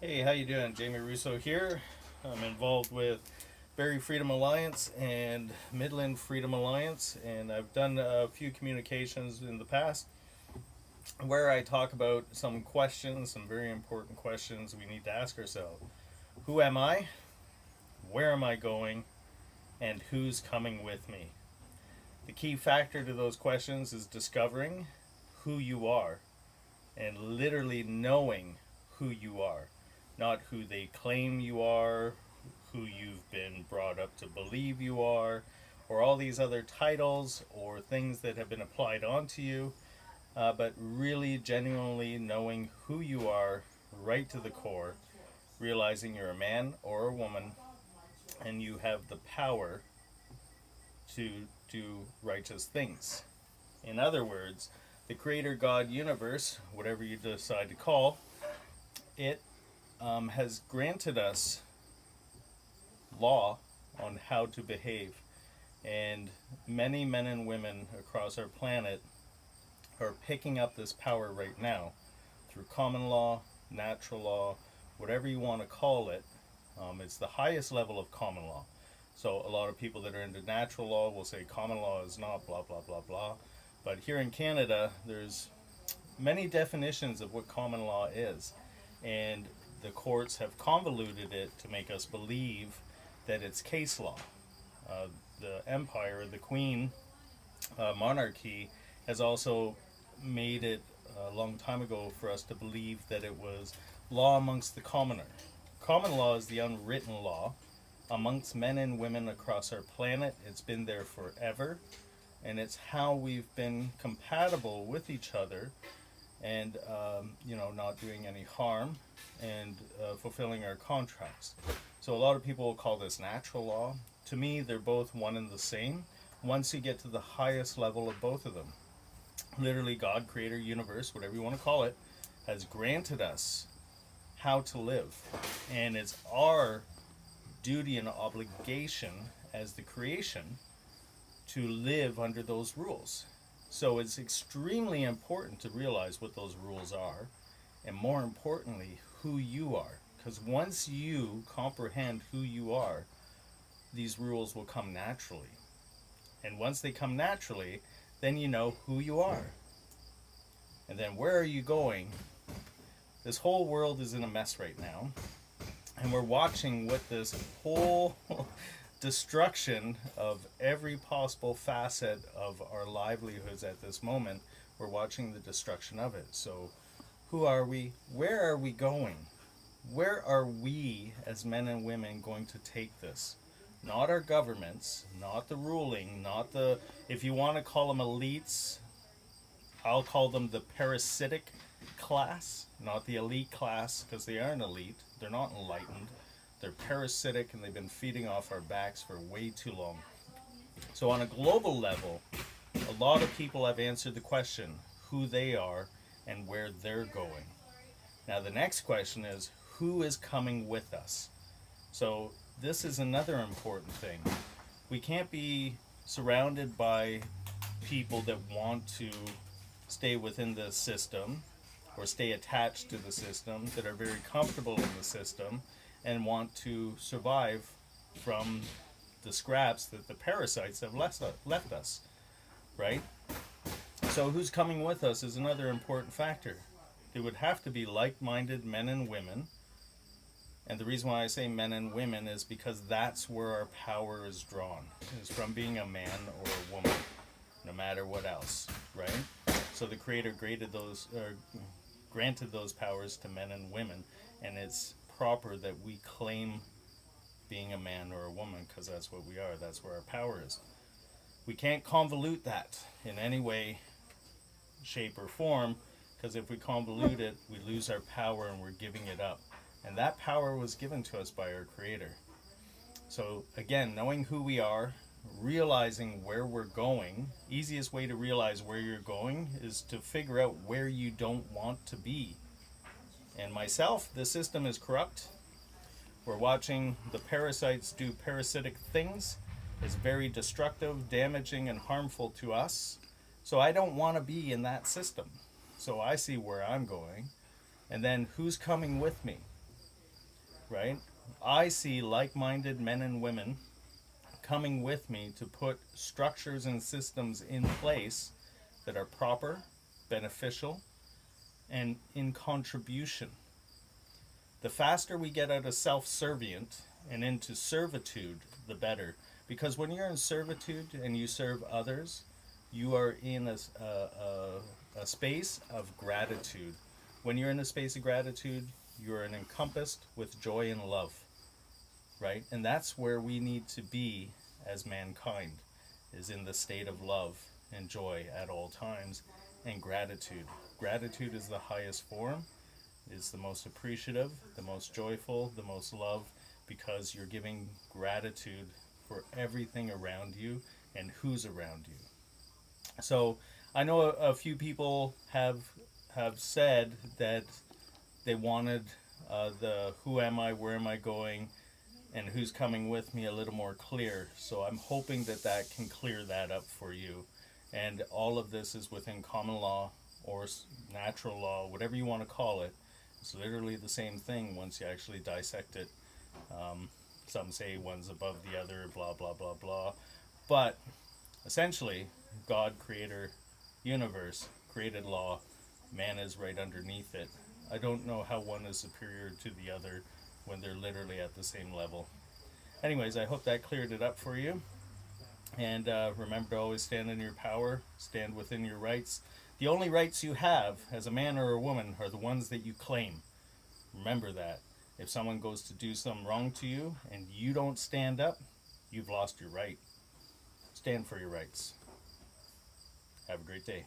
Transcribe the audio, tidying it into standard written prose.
Hey, how you doing? Jamie Russo here. I'm involved with Berry Freedom Alliance and Midland Freedom Alliance, and I've done a few communications in the past where I talk about some questions, some very important questions we need to ask ourselves. Who am I? Where am I going? And who's coming with me? The key factor to those questions is discovering who you are and literally knowing who you are, not who they claim you are, who you've been brought up to believe you are, or all these other titles or things that have been applied onto you, but really genuinely knowing who you are right to the core, realizing you're a man or a woman and you have the power to do righteous things. In other words, the Creator God universe, whatever you decide to call it, has granted us law on how to behave. And many men and women across our planet are picking up this power right now through common law, natural law, whatever you want to call it. It's the highest level of common law. So a lot of people that are into natural law will say common law is not blah blah blah blah. But here in Canada, there's many definitions of what common law is, and the courts have convoluted it to make us believe that it's case law. The empire, the queen monarchy, has also made it a long time ago for us to believe that it was law amongst the commoner. Common law is the unwritten law amongst men and women across our planet. It's been there forever, and it's how we've been compatible with each other and not doing any harm and fulfilling our contracts. So a lot of people will call this natural law. To me, they're both one and the same once you get to the highest level of both of them. Literally, God, creator, universe, whatever you want to call it, has granted us how to live. And it's our duty and obligation as the creation to live under those rules. So it's extremely important to realize what those rules are, and more importantly, who you are. Because once you comprehend who you are, these rules will come naturally. And once they come naturally, then you know who you are. And then where are you going? This whole world is in a mess right now. And we're watching what this whole destruction of every possible facet of our livelihoods at this moment, we're watching the destruction of it. So who are we? Where are we going? Where are we as men and women going to take this? Not our governments, not the ruling, not the, if you want to call them elites, I'll call them the parasitic class, not the elite class, because they aren't elite. They're not enlightened. They're parasitic, and they've been feeding off our backs for way too long. So on a global level, a lot of people have answered the question, who they are and where they're going. Now the next question is, who is coming with us? So this is another important thing. We can't be surrounded by people that want to stay within the system or stay attached to the system, that are very comfortable in the system and want to survive from the scraps that the parasites have left us, right? So who's coming with us is another important factor. They would have to be like-minded men and women. And the reason why I say men and women is because that's where our power is drawn, is from being a man or a woman, no matter what else, right? So the Creator granted those powers to men and women, and it's proper that we claim being a man or a woman, because that's what we are. That's where our power is. We can't convolute that in any way, shape, or form, because if we convolute it, we lose our power and we're giving it up. And that power was given to us by our Creator. So again, knowing who we are, realizing where we're going. Easiest way to realize where you're going is to figure out where you don't want to be. And myself, the system is corrupt. We're watching the parasites do parasitic things. It's very destructive, damaging, and harmful to us. So I don't want to be in that system. So I see where I'm going. And then who's coming with me? right? I see like-minded men and women coming with me to put structures and systems in place that are proper, beneficial, and in contribution. The faster we get out of self-servient and into servitude, the better. Because when you're in servitude and you serve others, you are in a space of gratitude. When you're in a space of gratitude, you're encompassed with joy and love, right? And that's where we need to be as mankind, is in the state of love and joy at all times, and gratitude. Gratitude is the highest form, is the most appreciative, the most joyful, the most love, because you're giving gratitude for everything around you and who's around you. So I know a few people have said that they wanted the who am I, where am I going, and who's coming with me a little more clear. So I'm hoping that that can clear that up for you. And all of this is within common law or natural law, whatever you want to call it. It's literally the same thing once you actually dissect it. Some say one's above the other, blah, blah, blah, blah. But essentially, God, creator, universe, created law, man is right underneath it. I don't know how one is superior to the other when they're literally at the same level. Anyways, I hope that cleared it up for you. And remember to always stand in your power, stand within your rights. The only rights you have as a man or a woman are the ones that you claim. Remember that. If someone goes to do something wrong to you and you don't stand up, you've lost your right. Stand for your rights. Have a great day.